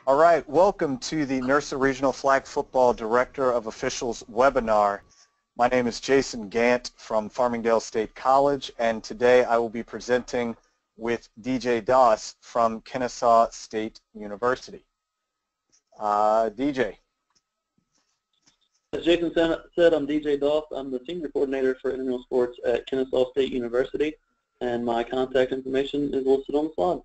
All right, welcome to the NIRSA Regional Flag Football Director of Officials webinar. My name is Jason Gant from Farmingdale State College, and today I will be presenting with DJ Doss from Kennesaw State University. DJ. As Jason said, I'm DJ Doss. I'm the Senior Coordinator for Intramural Sports at Kennesaw State University, and my contact information is listed on the slide.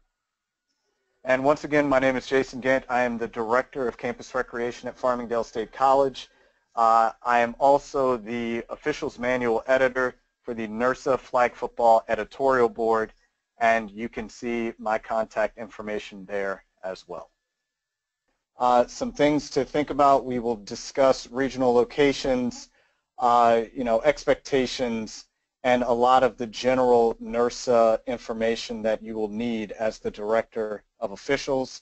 And once again, my name is Jason Gant. I am the Director of Campus Recreation at Farmingdale State College. I am also the Officials Manual Editor for the NIRSA Flag Football Editorial Board, and you can see my contact information there as well. Some things to think about: we will discuss regional locations, expectations, and a lot of the general NIRSA information that you will need as the Director of Officials.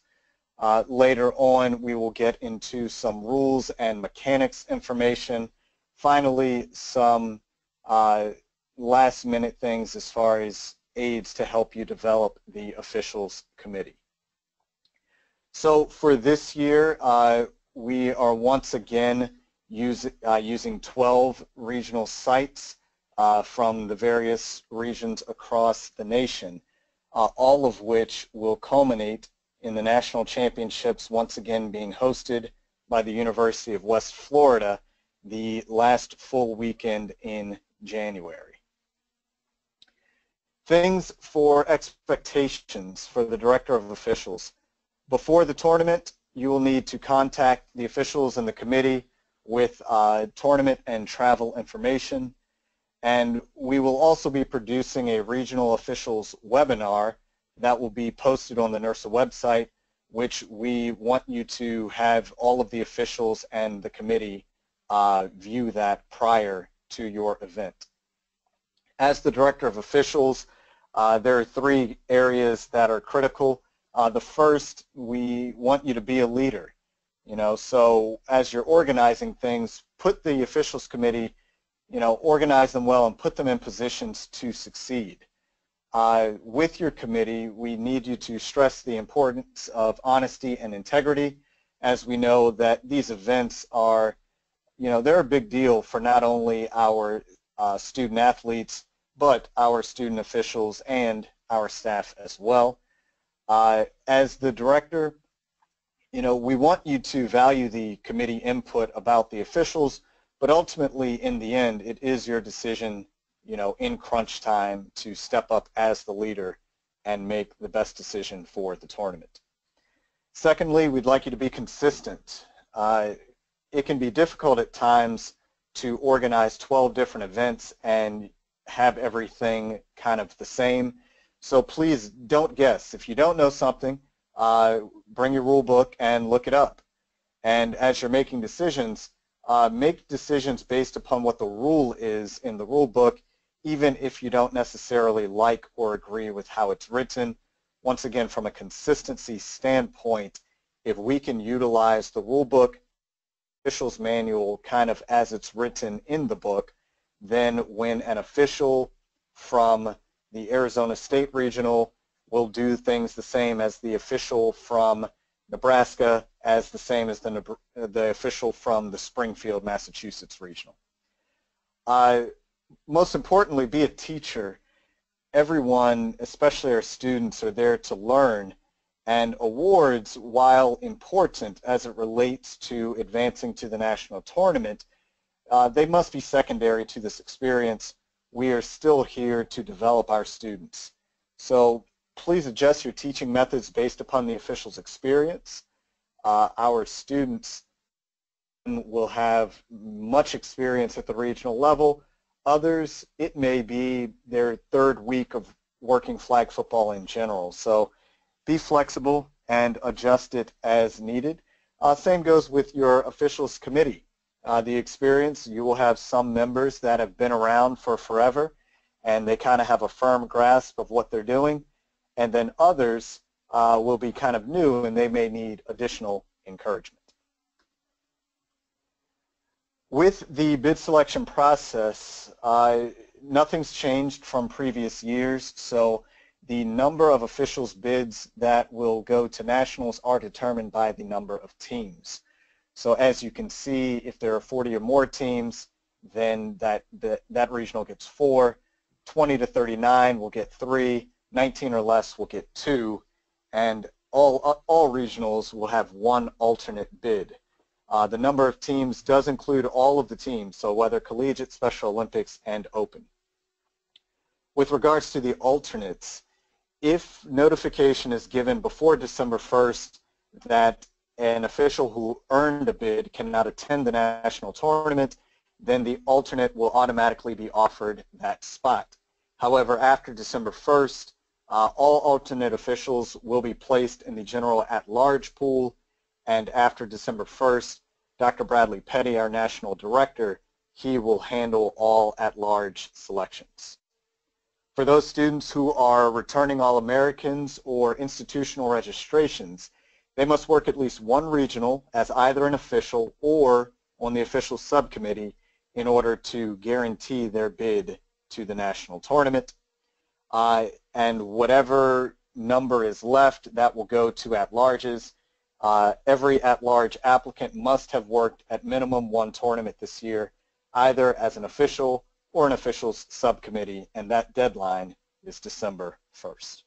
Later on, we will get into some rules and mechanics information. Finally, some last-minute things as far as aids to help you develop the Officials Committee. So for this year, we are once again using 12 regional sites from the various regions across the nation, all of which will culminate in the national championships once again being hosted by the University of West Florida the last full weekend in January. Things for expectations for the Director of Officials. Before the tournament, you will need to contact the officials and the committee with tournament and travel information. And we will also be producing a regional officials webinar that will be posted on the NIRSA website, which we want you to have all of the officials and the committee view that prior to your event. As the Director of Officials, there are three areas that are critical. The first, we want you to be a leader. So as you're organizing things, put the officials committee, organize them well and put them in positions to succeed. With your committee, we need you to stress the importance of honesty and integrity, as we know that these events are, they're a big deal for not only our student athletes, but our student officials and our staff as well. As the director, we want you to value the committee input about the officials, but ultimately, in the end, it is your decision, in crunch time to step up as the leader and make the best decision for the tournament. Secondly, we'd like you to be consistent. It can be difficult at times to organize 12 different events and have everything kind of the same. So please don't guess. If you don't know something, bring your rule book and look it up. And as you're making decisions, make decisions based upon what the rule is in the rule book, even if you don't necessarily like or agree with how it's written. Once again, from a consistency standpoint, if we can utilize the rule book, officials manual kind of as it's written in the book, then when an official from the Arizona State Regional will do things the same as the official from Nebraska, as the same as the official from the Springfield, Massachusetts Regional. Most importantly, be a teacher. Everyone, especially our students, are there to learn, and awards, while important as it relates to advancing to the national tournament, they must be secondary to this experience. We are still here to develop our students. So please adjust your teaching methods based upon the official's experience. Our students will have much experience at the regional level. Others, it may be their third week of working flag football in general. So be flexible and adjust it as needed. Same goes with your officials committee. The experience, you will have some members that have been around for forever and they kind of have a firm grasp of what they're doing, and then others will be kind of new and they may need additional encouragement. With the bid selection process, nothing's changed from previous years, so the number of officials bids that will go to nationals are determined by the number of teams. So as you can see, if there are 40 or more teams, then that regional gets 4, 20 to 39 will get 3, 19 or less will get 2, and all regionals will have 1 alternate bid. The number of teams does include all of the teams, so whether collegiate, Special Olympics, and open. With regards to the alternates, if notification is given before December 1st that an official who earned a bid cannot attend the national tournament, then the alternate will automatically be offered that spot. However, after December 1st, all alternate officials will be placed in the general at-large pool, and after December 1st, Dr. Bradley Petty, our national director, he will handle all at-large selections. For those students who are returning All-Americans or institutional registrations, they must work at least 1 regional as either an official or on the official subcommittee in order to guarantee their bid to the national tournament. And whatever number is left, that will go to at-larges. Every at-large applicant must have worked at minimum 1 tournament this year, either as an official or an officials subcommittee, and that deadline is December 1st.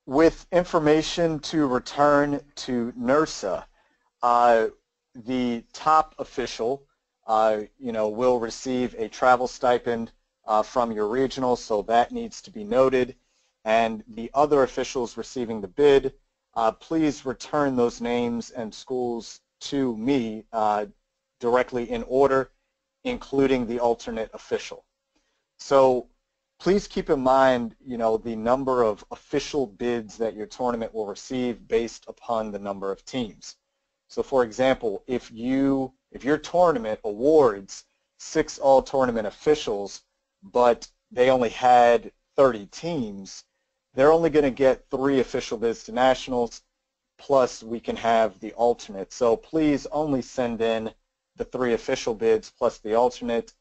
With information to return to NIRSA, the top official, will receive a travel stipend from your regional, so that needs to be noted. And the other officials receiving the bid, please return those names and schools to me directly in order, including the alternate official. So please keep in mind, the number of official bids that your tournament will receive based upon the number of teams. So for example, if your tournament awards 6 all-tournament officials, but they only had 30 teams, they're only going to get 3 official bids to nationals, plus we can have the alternate. So please only send in the 3 official bids plus the alternate.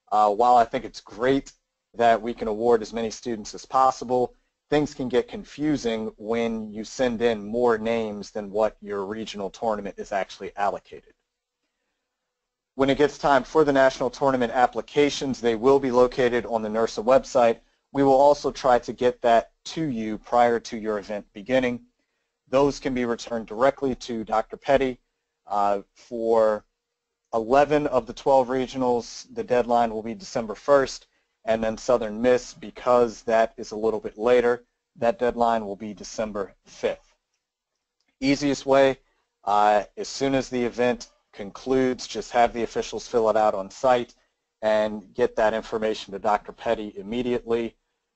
While I think it's great that we can award as many students as possible, things can get confusing when you send in more names than what your regional tournament is actually allocated. When it gets time for the national tournament applications, they will be located on the NIRSA website. We will also try to get that to you prior to your event beginning. Those can be returned directly to Dr. Petty. For 11 of the 12 regionals, the deadline will be December 1st, and then Southern Miss, because that is a little bit later, that deadline will be December 5th. Easiest way, as soon as the event concludes, just have the officials fill it out on site and get that information to Dr. Petty immediately,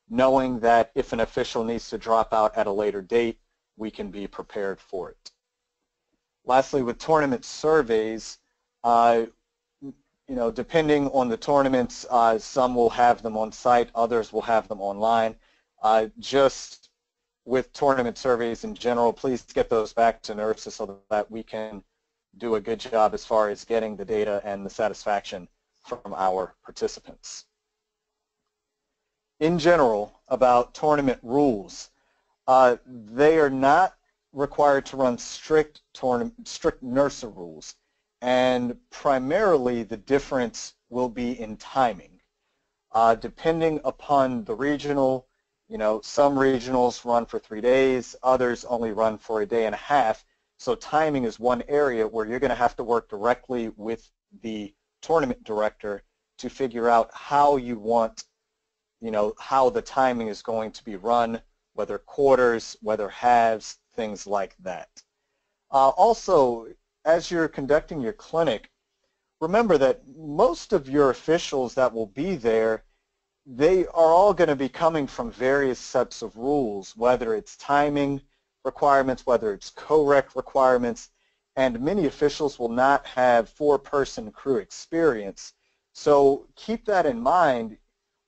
knowing that if an official needs to drop out at a later date, we can be prepared for it. Lastly, with tournament surveys, depending on the tournaments, some will have them on site, others will have them online. Just with tournament surveys in general, please get those back to NIRSA so that we can do a good job as far as getting the data and the satisfaction from our participants. In general, about tournament rules, they are not required to run strict NIRSA rules, and primarily the difference will be in timing. Depending upon the regional, some regionals run for 3 days, others only run for a day and a half, so timing is one area where you're going to have to work directly with the tournament director to figure out how you want, how the timing is going to be run, whether quarters, whether halves, things like that. Also, as you're conducting your clinic, remember that most of your officials that will be there, they are all going to be coming from various sets of rules, whether it's timing requirements, whether it's co-rec requirements, and many officials will not have 4-person crew experience. So keep that in mind.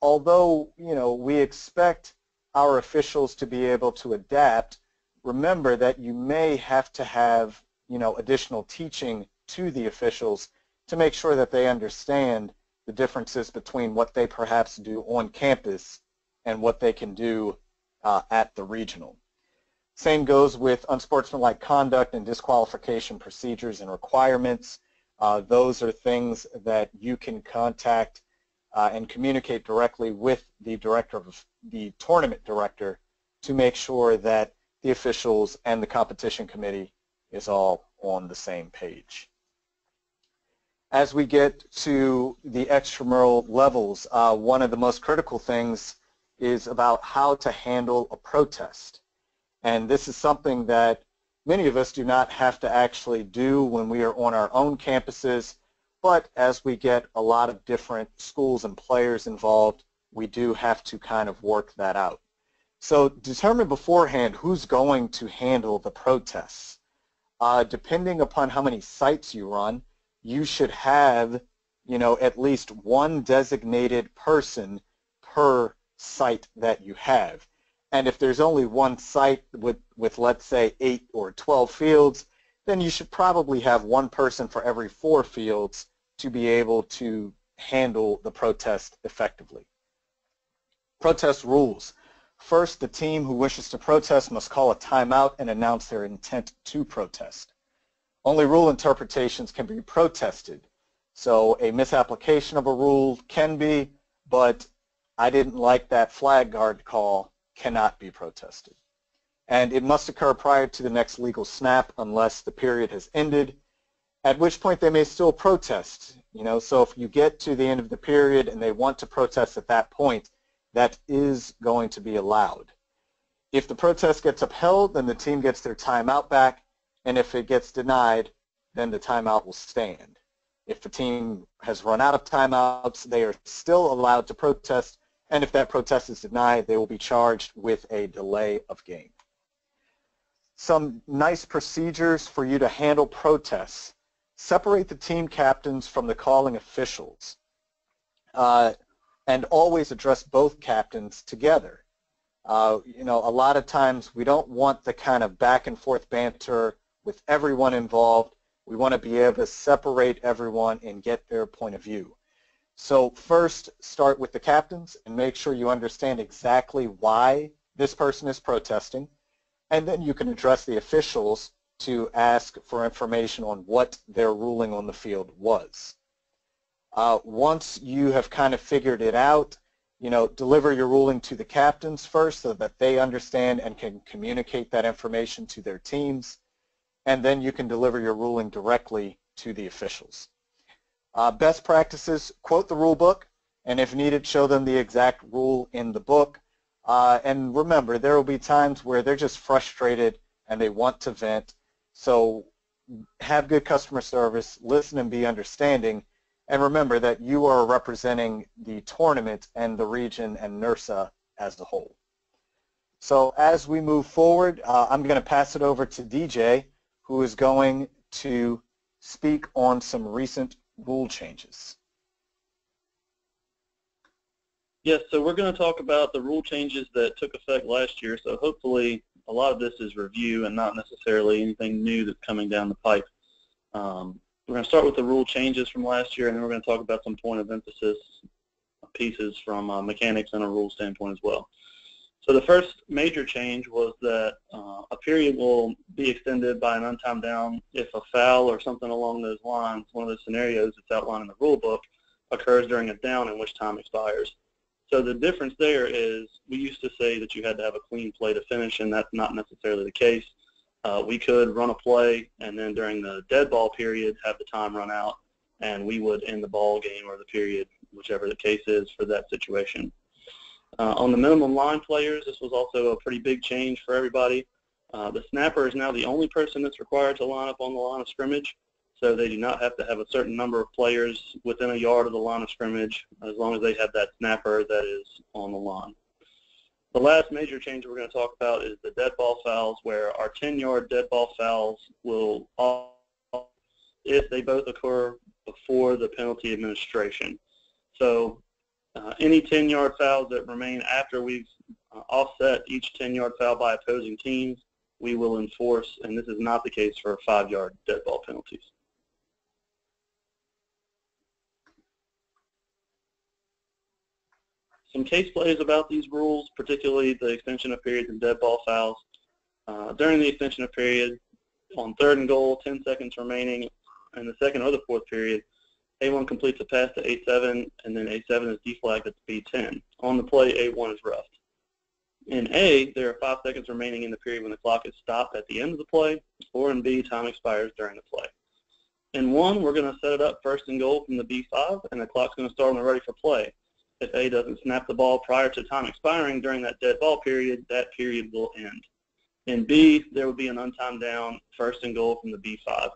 Although, we expect our officials to be able to adapt, remember that you may have to have, additional teaching to the officials to make sure that they understand the differences between what they perhaps do on campus and what they can do at the regional. Same goes with unsportsmanlike conduct and disqualification procedures and requirements. Those are things that you can contact and communicate directly with the tournament director to make sure that the officials and the competition committee is all on the same page. As we get to the extramural levels, one of the most critical things is about how to handle a protest. And this is something that many of us do not have to actually do when we are on our own campuses, but as we get a lot of different schools and players involved, we do have to kind of work that out. So determine beforehand who's going to handle the protests. Depending upon how many sites you run, you should have, at least one designated person per site that you have. And if there's only one site with let's say 8 or 12 fields, then you should probably have one person for every 4 fields to be able to handle the protest effectively. Protest rules. First, the team who wishes to protest must call a timeout and announce their intent to protest. Only rule interpretations can be protested. So a misapplication of a rule can be, but I didn't like that flag guard call cannot be protested. And it must occur prior to the next legal snap unless the period has ended, at which point they may still protest. So if you get to the end of the period and they want to protest at that point, that is going to be allowed. If the protest gets upheld, then the team gets their timeout back, and if it gets denied, then the timeout will stand. If the team has run out of timeouts, they are still allowed to protest, and if that protest is denied, they will be charged with a delay of game. Some nice procedures for you to handle protests. Separate the team captains from the calling officials, and always address both captains together. A lot of times we don't want the kind of back and forth banter with everyone involved. We want to be able to separate everyone and get their point of view. So first, start with the captains and make sure you understand exactly why this person is protesting, and then you can address the officials to ask for information on what their ruling on the field was. Once you have kind of figured it out, deliver your ruling to the captains first so that they understand and can communicate that information to their teams, and then you can deliver your ruling directly to the officials. Best practices, quote the rule book, and if needed, show them the exact rule in the book. And remember, there will be times where they're just frustrated and they want to vent, so have good customer service, listen and be understanding, and remember that you are representing the tournament and the region and NIRSA as a whole. So as we move forward, I'm going to pass it over to DJ, who is going to speak on some recent rule changes. Yes, so we're going to talk about the rule changes that took effect last year. So hopefully a lot of this is review and not necessarily anything new that's coming down the pipe. We're going to start with the rule changes from last year, and then we're going to talk about some point of emphasis pieces from mechanics and a rule standpoint as well. So the first major change was that a period will be extended by an untimed down if a foul or something along those lines, one of the scenarios that's outlined in the rule book, occurs during a down in which time expires. So the difference there is we used to say that you had to have a clean play to finish, and that's not necessarily the case. We could run a play and then during the dead ball period have the time run out, and we would end the ball game or the period, whichever the case is for that situation. On the minimum line players, this was also a pretty big change for everybody. The snapper is now the only person that's required to line up on the line of scrimmage, so they do not have to have a certain number of players within a yard of the line of scrimmage as long as they have that snapper that is on the line. The last major change we're going to talk about is the dead ball fouls, where our 10-yard dead ball fouls will, if they both occur before the penalty administration. So any 10-yard fouls that remain after we've offset each 10-yard foul by opposing teams, we will enforce, and this is not the case for 5-yard dead ball penalties. Some case plays about these rules, particularly the extension of periods and dead ball fouls. During the extension of period, on 3rd and goal, 10 seconds remaining in the 2nd or the 4th period, A1 completes a pass to A7, and then A7 is deflagged at the B10. On the play, A1 is roughed. In A, there are 5 seconds remaining in the period when the clock is stopped at the end of the play, or in B, time expires during the play. In 1, we're going to set it up 1st and goal from the B5, and the clock's going to start on the ready for play. If A doesn't snap the ball prior to time expiring during that dead ball period, that period will end. In B, there will be an untimed down, 1st and goal from the B5.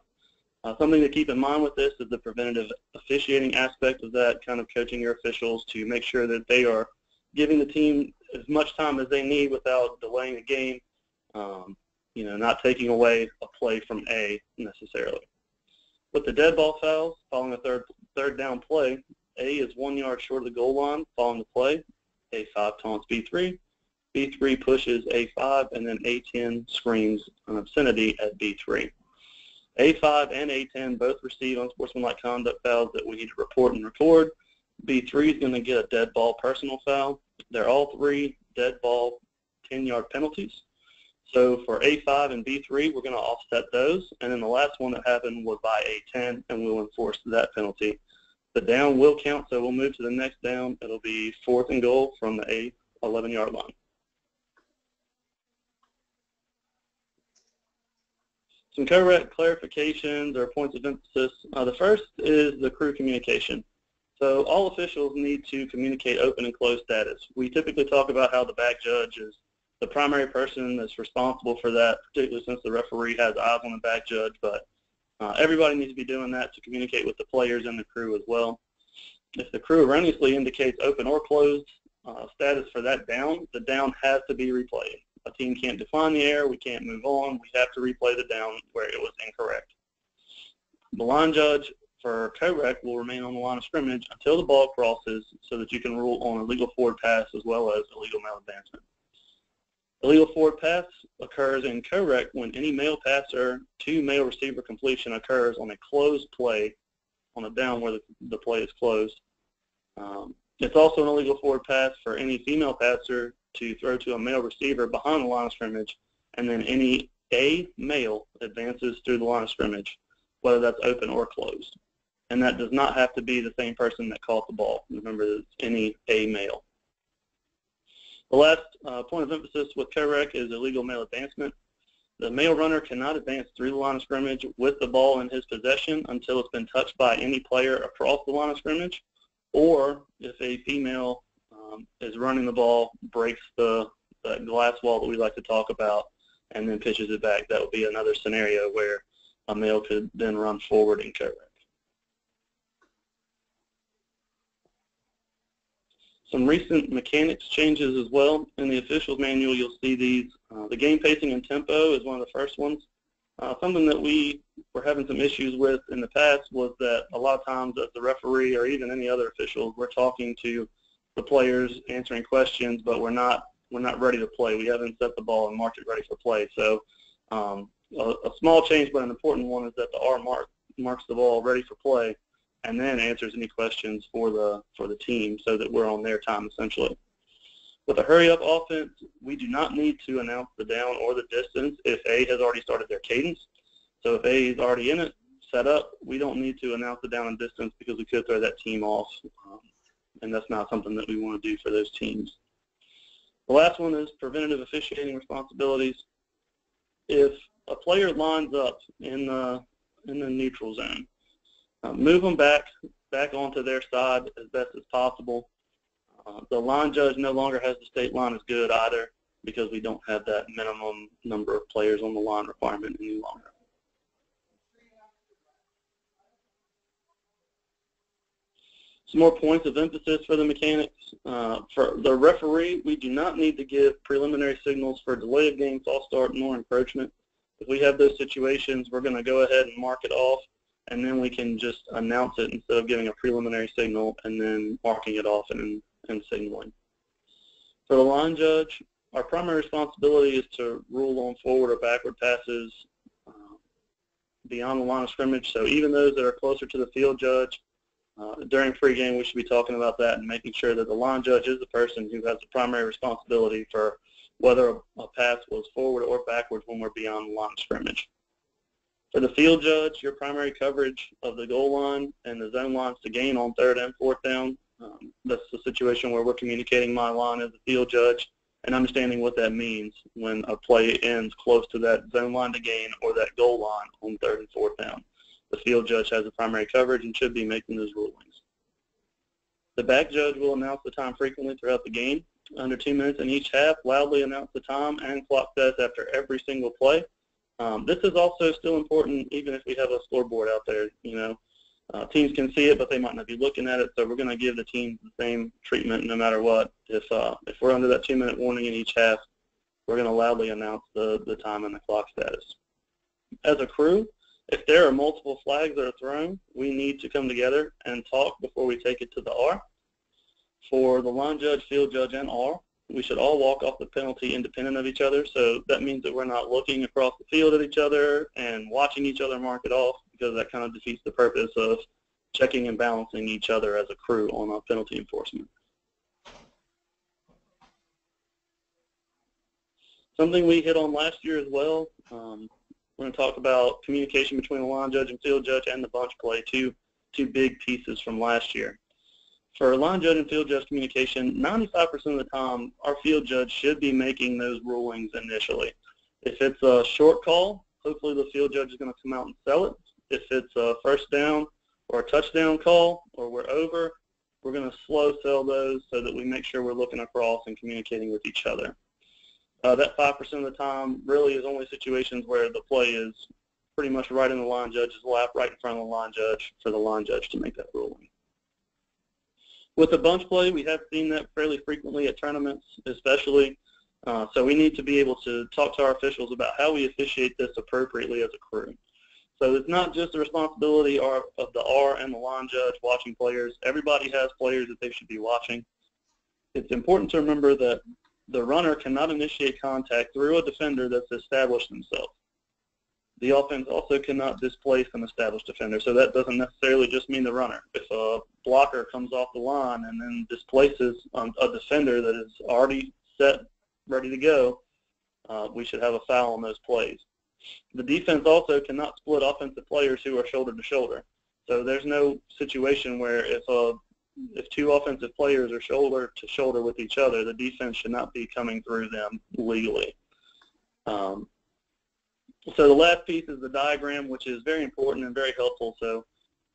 Something to keep in mind with this is the preventative officiating aspect of that, kind of coaching your officials to make sure that they are giving the team as much time as they need without delaying the game, not taking away a play from A necessarily. With the dead ball fouls, following a third down play, A is 1 yard short of the goal line following the play. A5 taunts B3. B3 pushes A5, and then A10 screams an obscenity at B3. A5 and A10 both receive unsportsmanlike conduct fouls that we need to report and record. B3 is going to get a dead ball personal foul. They're all 3 dead ball 10-yard penalties. So for A5 and B3, we're going to offset those. And then the last one that happened was by A10, and we'll enforce that penalty. The down will count, so we'll move to the next down. It'll be 4th and goal from the A11-yard line. Some correct clarifications or points of emphasis. The first is the crew communication. So all officials need to communicate open and closed status. We typically talk about how the back judge is the primary person that's responsible for that, particularly since the referee has eyes on the back judge, but everybody needs to be doing that to communicate with the players and the crew as well. If the crew erroneously indicates open or closed status for that down, the down has to be replayed. A team can't decline the error. We can't move on. We have to replay the down where it was incorrect. The line judge for correct will remain on the line of scrimmage until the ball crosses so that you can rule on a legal forward pass as well as illegal male advancement. Illegal forward pass occurs in correct when any male passer to male receiver completion occurs on a closed play on a down where the play is closed. It's also an illegal forward pass for any female passer to throw to a male receiver behind the line of scrimmage, and then any A male advances through the line of scrimmage, whether that's open or closed. And that does not have to be the same person that caught the ball. Remember, it's any A male. The last point of emphasis with correct is illegal male advancement. The male runner cannot advance through the line of scrimmage with the ball in his possession until it's been touched by any player across the line of scrimmage, or if a female is running the ball, breaks that glass wall that we like to talk about, and then pitches it back. That would be another scenario where a male could then run forward and correct. Some recent mechanics changes as well. In the officials manual, you'll see these. The game pacing and tempo is one of the first ones. Something that we were having some issues with in the past was that a lot of times as the referee or even any other officials, we're talking to the players, answering questions, but we're not ready to play. We haven't set the ball and marked it ready for play. So a small change, but an important one, is that the R marks the ball ready for play, and then answers any questions for the team so that we're on their time essentially. With a hurry-up offense, we do not need to announce the down or the distance if A has already started their cadence. So if A is already in it, set up, we don't need to announce the down and distance because we could throw that team off, and that's not something that we want to do for those teams. The last one is preventative officiating responsibilities. If a player lines up in the neutral zone, move them back onto their side as best as possible. The line judge no longer has the state line as good either because we don't have that minimum number of players on the line requirement any longer. Some more points of emphasis for the mechanics. For the referee, we do not need to give preliminary signals for delay of game, false start, nor encroachment. If we have those situations, we're going to go ahead and mark it off, and then we can just announce it instead of giving a preliminary signal and then marking it off and signaling. For the line judge, our primary responsibility is to rule on forward or backward passes beyond the line of scrimmage. So even those that are closer to the field judge, During pregame, we should be talking about that and making sure that the line judge is the person who has the primary responsibility for whether a pass was forward or backwards when we're beyond the line of scrimmage. For the field judge, your primary coverage of the goal line and the zone lines to gain on 3rd and 4th down. That's the situation where we're communicating my line as the field judge and understanding what that means when a play ends close to that zone line to gain or that goal line on 3rd and 4th down. The field judge has the primary coverage and should be making those rulings. The back judge will announce the time frequently throughout the game. Under 2 minutes in each half, loudly announce the time and clock status after every single play. This is also still important even if we have a scoreboard out there. Teams can see it, but they might not be looking at it, so we're going to give the teams the same treatment no matter what. If we're under that 2-minute warning in each half, we're going to loudly announce the time and the clock status. As a crew, if there are multiple flags that are thrown, we need to come together and talk before we take it to the R. For the line judge, field judge, and R, we should all walk off the penalty independent of each other. So that means that we're not looking across the field at each other and watching each other mark it off, because that kind of defeats the purpose of checking and balancing each other as a crew on our penalty enforcement. Something we hit on last year as well, we're going to talk about communication between the line judge and field judge and the bunch play, two big pieces from last year. For line judge and field judge communication, 95% of the time, our field judge should be making those rulings initially. If it's a short call, hopefully the field judge is going to come out and sell it. If it's a first down or a touchdown call or we're over, we're going to slow sell those so that we make sure we're looking across and communicating with each other. That 5% of the time really is only situations where the play is pretty much right in the line judge's lap, right in front of the line judge, for the line judge to make that ruling. With the bunch play, we have seen that fairly frequently at tournaments, especially. So we need to be able to talk to our officials about how we officiate this appropriately as a crew. So it's not just the responsibility of the R and the line judge watching players. Everybody has players that they should be watching. It's important to remember that the runner cannot initiate contact through a defender that's established himself. The offense also cannot displace an established defender, so that doesn't necessarily just mean the runner. If a blocker comes off the line and then displaces a defender that is already set, ready to go, we should have a foul on those plays. The defense also cannot split offensive players who are shoulder to shoulder. So there's no situation where if two offensive players are shoulder to shoulder with each other, the defense should not be coming through them legally. So the last piece is the diagram, which is very important and very helpful. So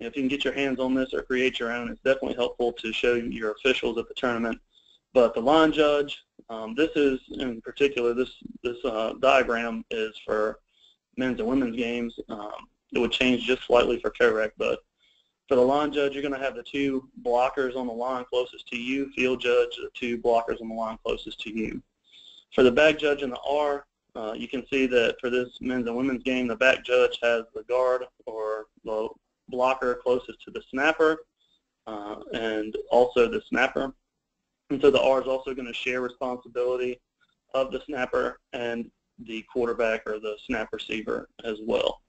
if you can get your hands on this or create your own, it's definitely helpful to show your officials at the tournament. But the line judge, this is in particular, this diagram is for men's and women's games. It would change just slightly for co-rec, but for the line judge, you're going to have the two blockers on the line closest to you. Field judge, the two blockers on the line closest to you. For the back judge and the R, you can see that for this men's and women's game, the back judge has the guard or the blocker closest to the snapper and also the snapper. And so the R is also going to share responsibility of the snapper and the quarterback or the snap receiver as well.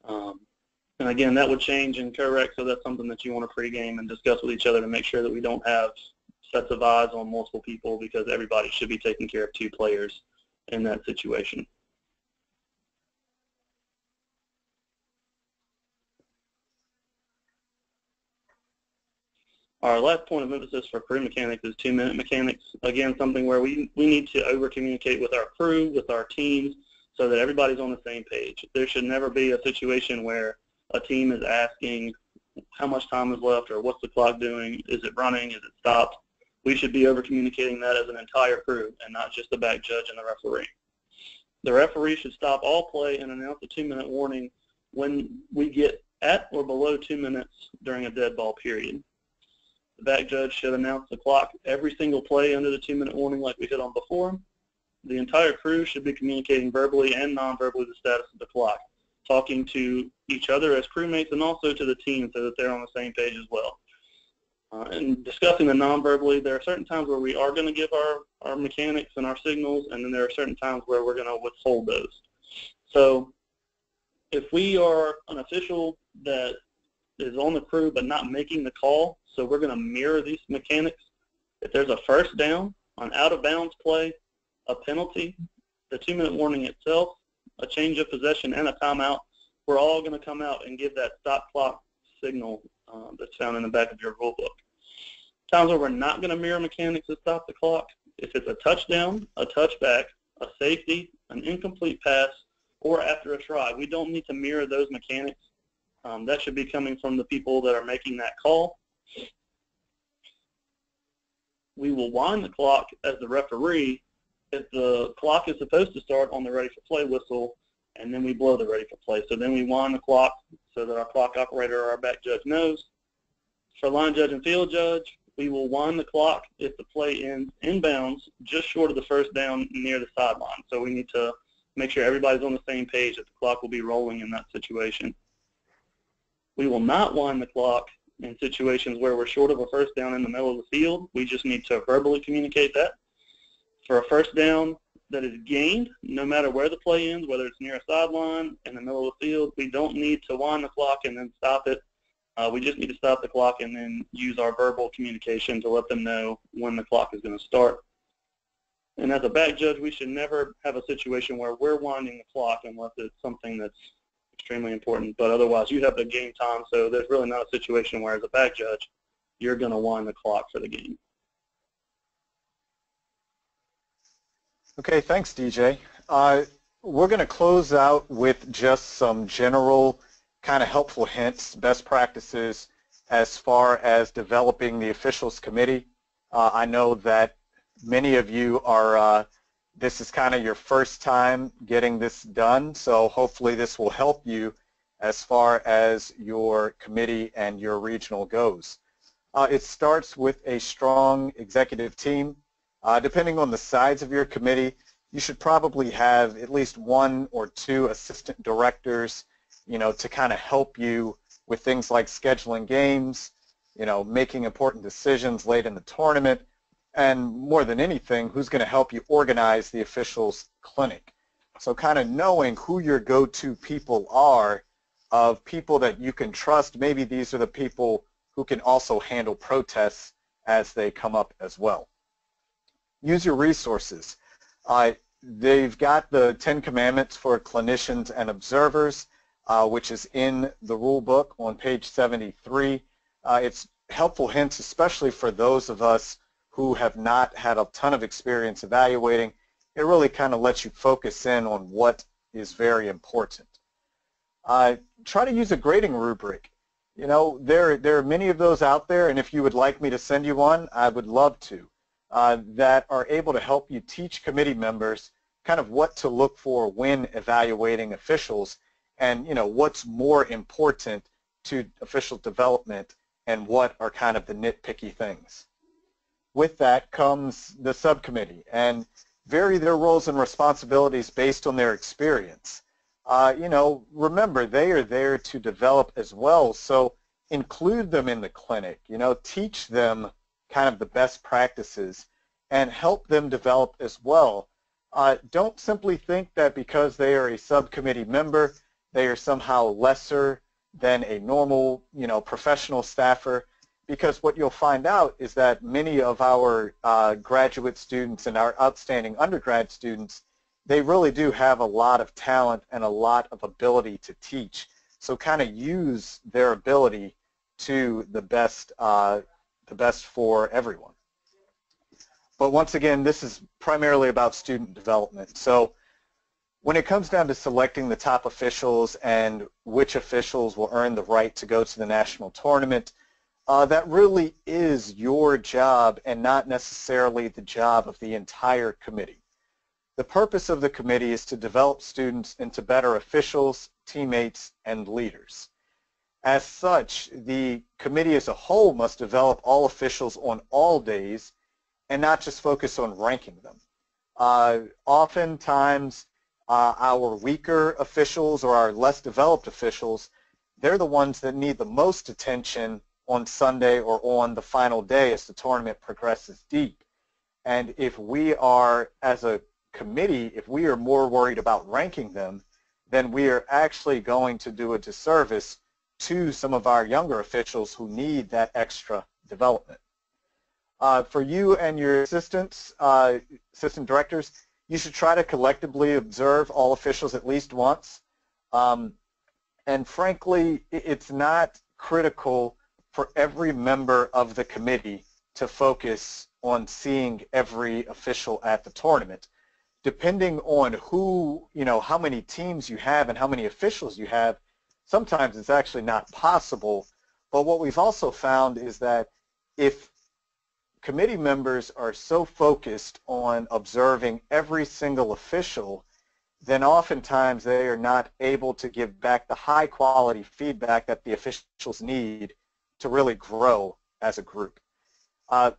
And again, that would change in co-rec, so that's something that you want to pregame and discuss with each other to make sure that we don't have sets of eyes on multiple people, because everybody should be taking care of two players in that situation. Our last point of emphasis for crew mechanics is 2-minute mechanics. Again, something where we need to over-communicate with our crew, with our teams, so that everybody's on the same page. There should never be a situation where a team is asking how much time is left or what's the clock doing, is it running, is it stopped. We should be over-communicating that as an entire crew and not just the back judge and the referee. The referee should stop all play and announce a 2-minute warning when we get at or below 2 minutes during a dead ball period. The back judge should announce the clock every single play under the 2-minute warning like we hit on before. The entire crew should be communicating verbally and non-verbally the status of the clock, talking to each other as crewmates and also to the team so that they're on the same page as well. And discussing the non-verbally, there are certain times where we are going to give our mechanics and our signals, and then there are certain times where we're going to withhold those. So if we are an official that is on the crew but not making the call. So we're going to mirror these mechanics. If there's a first down, an out-of-bounds play, a penalty, the 2-minute warning itself, a change of possession, and a timeout, we're all going to come out and give that stop clock signal that's found in the back of your rule book. Times where we're not going to mirror mechanics to stop the clock, if it's a touchdown, a touchback, a safety, an incomplete pass, or after a try, we don't need to mirror those mechanics. That should be coming from the people that are making that call. We will wind the clock as the referee if the clock is supposed to start on the ready for play whistle, and then we blow the ready for play. So then we wind the clock so that our clock operator or our back judge knows. For line judge and field judge, we will wind the clock if the play ends inbounds just short of the first down near the sideline. So we need to make sure everybody's on the same page that the clock will be rolling in that situation. We will not wind the clock in situations where we're short of a first down in the middle of the field. We just need to verbally communicate that. For a first down that is gained, no matter where the play ends, whether it's near a sideline, in the middle of the field, we don't need to wind the clock and then stop it. We just need to stop the clock and then use our verbal communication to let them know when the clock is going to start. And as a back judge, we should never have a situation where we're winding the clock unless it's something that's extremely important. But otherwise, you have the game time, so there's really not a situation where, as a back judge, you're going to wind the clock for the game. Okay, thanks, DJ. We're going to close out with just some general kind of helpful hints, best practices as far as developing the officials committee. I know that many of you are, this is kind of your first time getting this done, so hopefully this will help you as far as your committee and your regional goes. It starts with a strong executive team. Depending on the size of your committee, you should probably have at least 1 or 2 assistant directors, to kind of help you with things like scheduling games, making important decisions late in the tournament, and more than anything, who's going to help you organize the officials clinic. So kind of knowing who your go-to people are, of people that you can trust. Maybe these are the people who can also handle protests as they come up as well. Use your resources. They've got the 10 Commandments for clinicians and observers, which is in the rule book on page 73. It's helpful hints, especially for those of us who have not had a ton of experience evaluating. It really kind of lets you focus in on what is very important. Try to use a grading rubric. There are many of those out there, and if you would like me to send you one, I would love to, that are able to help you teach committee members kind of what to look for when evaluating officials, and what's more important to official development and what are kind of the nitpicky things. With that comes the subcommittee, and vary their roles and responsibilities based on their experience. Remember, they are there to develop as well, so include them in the clinic, teach them kind of the best practices and help them develop as well. Don't simply think that because they are a subcommittee member, they are somehow lesser than a normal, professional staffer, because what you'll find out is that many of our graduate students and our outstanding undergrad students, they really do have a lot of talent and a lot of ability to teach. So kind of use their ability to the best for everyone. But once again, this is primarily about student development. So when it comes down to selecting the top officials and which officials will earn the right to go to the national tournament, that really is your job and not necessarily the job of the entire committee. The purpose of the committee is to develop students into better officials, teammates, and leaders. As such, the committee as a whole must develop all officials on all days and not just focus on ranking them. Oftentimes, our weaker officials or our less developed officials, they're the ones that need the most attention on Sunday or on the final day as the tournament progresses deep. And if we are, as a committee, if we are more worried about ranking them, then we are actually going to do a disservice to some of our younger officials who need that extra development. For you and your assistants, assistant directors, you should try to collectively observe all officials at least once. And frankly, it's not critical for every member of the committee to focus on seeing every official at the tournament. Depending on who, how many teams you have and how many officials you have, sometimes it's actually not possible. But what we've also found is that if committee members are so focused on observing every single official, then oftentimes they are not able to give back the high quality feedback that the officials need to really grow as a group.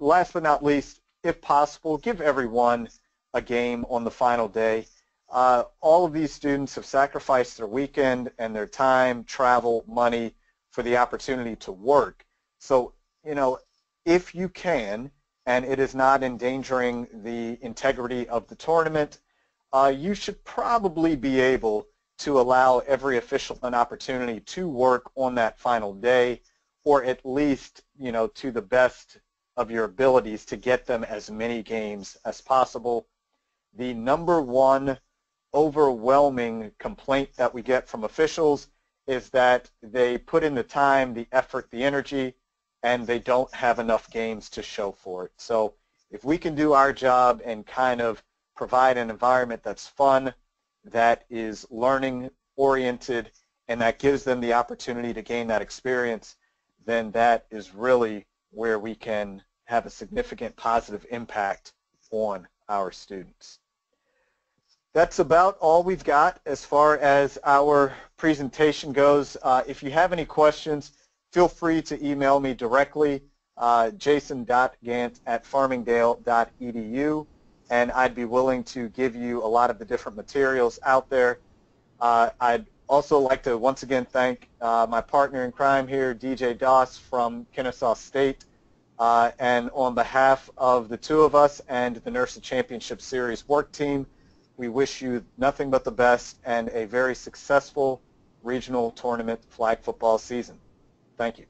Last but not least, if possible, give everyone a game on the final day. All of these students have sacrificed their weekend and their time, travel, money for the opportunity to work. So, if you can, and it is not endangering the integrity of the tournament, you should probably be able to allow every official an opportunity to work on that final day, or at least, to the best of your abilities to get them as many games as possible. The number one overwhelming complaint that we get from officials is that they put in the time, the effort, the energy, and they don't have enough games to show for it. So if we can do our job and kind of provide an environment that's fun, that is learning oriented, and that gives them the opportunity to gain that experience, then that is really where we can have a significant positive impact on our students. That's about all we've got as far as our presentation goes. If you have any questions, feel free to email me directly, jason.gant@farmingdale.edu, and I'd be willing to give you a lot of the different materials out there. I'd also like to once again thank my partner in crime here, DJ Doss from Kennesaw State, and on behalf of the two of us and the NIRSA Championship Series work team, we wish you nothing but the best and a very successful regional tournament flag football season. Thank you.